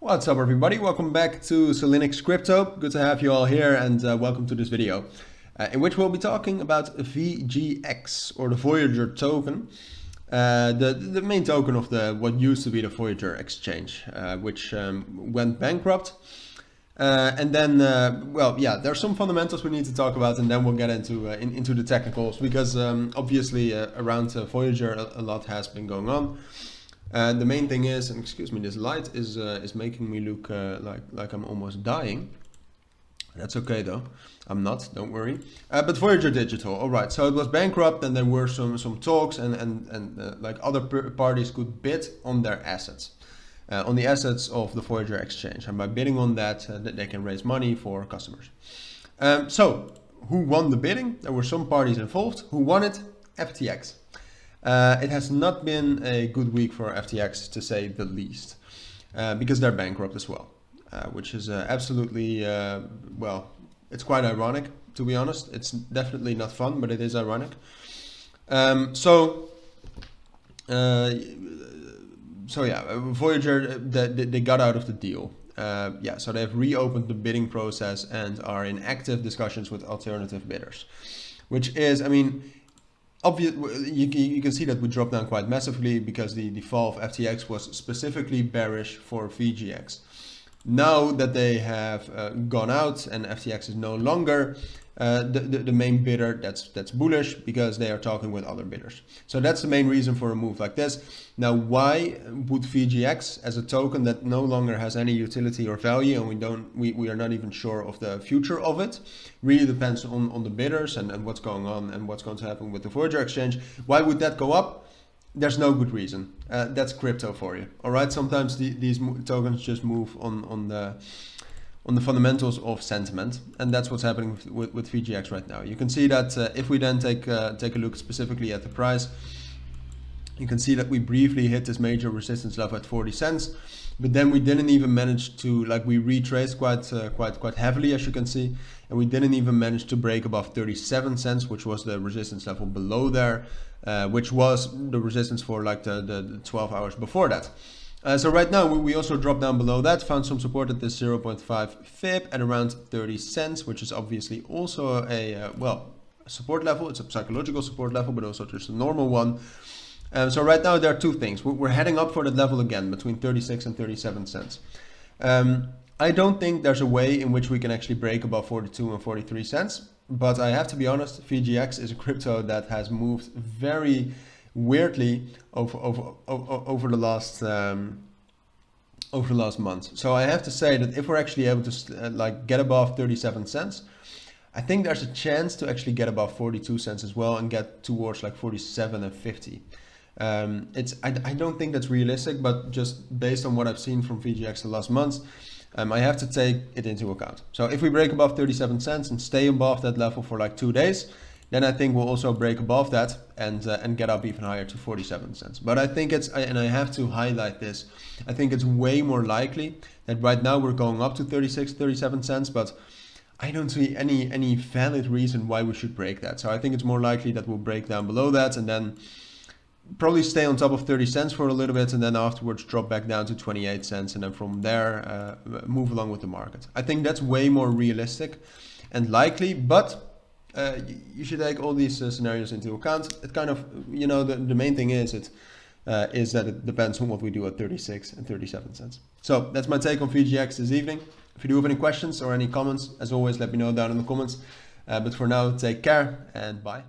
What's up everybody, welcome back to Cilinix Crypto. Good to have you all here and welcome to this video in which we'll be talking about VGX or the Voyager token. The main token of what used to be the Voyager exchange, which went bankrupt. And then, there's some fundamentals we need to talk about, and then we'll get into the technicals because obviously around Voyager a lot has been going on. The main thing is, and excuse me, this light is making me look like I'm almost dying. That's okay though, I'm not, don't worry. But Voyager Digital, all right. So it was bankrupt, and there were some talks, and like other parties could bid on their assets, on the assets of the Voyager exchange, and by bidding on that, they can raise money for customers. So who won the bidding? There were some parties involved. Who won it? FTX. It has not been a good week for FTX, to say the least, because they're bankrupt as well, which is absolutely, it's quite ironic, to be honest. It's definitely not fun, but it is ironic. Voyager, they got out of the deal. So they've reopened the bidding process and are in active discussions with alternative bidders, which is, I mean, obvious. You can see that we dropped down quite massively because the fall of FTX was specifically bearish for VGX. Now that they have gone out and FTX is no longer the main bidder, that's bullish because they are talking with other bidders. So that's the main reason for a move like this. Now, why would VGX, as a token that no longer has any utility or value, and we are not even sure of the future of it, really depends on the bidders and what's going on and what's going to happen with the Voyager exchange. Why would that go up? There's no good reason. That's crypto for you. All right. Sometimes these tokens just move on the fundamentals of sentiment, and that's what's happening with VGX right now. You can see that if we then take a look specifically at the price, you can see that we briefly hit this major resistance level at 40 cents, but then we didn't even manage to, we retraced quite heavily, as you can see, and we didn't even manage to break above 37 cents, which was the resistance level below there, which was the resistance for the 12 hours before that. So right now we also dropped down below that, found some support at this 0.5 fib at around 30 cents, which is obviously also a support level. It's a psychological support level, but also just a normal one. So right now there are two things. We're heading up for that level again between 36 and 37 cents. I don't think there's a way in which we can actually break above 42 and 43 cents, but I have to be honest, VGX is a crypto that has moved very weirdly over the last month. So I have to say that if we're actually able to get above 37 cents, I think there's a chance to actually get above 42 cents as well and get towards 47 and 50. I don't think that's realistic, but just based on what I've seen from VGX the last months, I have to take it into account. So if we break above 37 cents and stay above that level for 2 days, then I think we'll also break above that and get up even higher to 47 cents. But I think and I have to highlight this, I think it's way more likely that right now we're going up to 36, 37 cents, but I don't see any valid reason why we should break that. So I think it's more likely that we'll break down below that and then probably stay on top of 30 cents for a little bit and then afterwards drop back down to 28 cents and then from there move along with the market. I think that's way more realistic and likely, but you should take all these scenarios into account. It kind of, the main thing is that it depends on what we do at 36 and 37 cents. So that's my take on VGX this evening. If you do have any questions or any comments, as always, let me know down in the comments. But for now, take care and bye.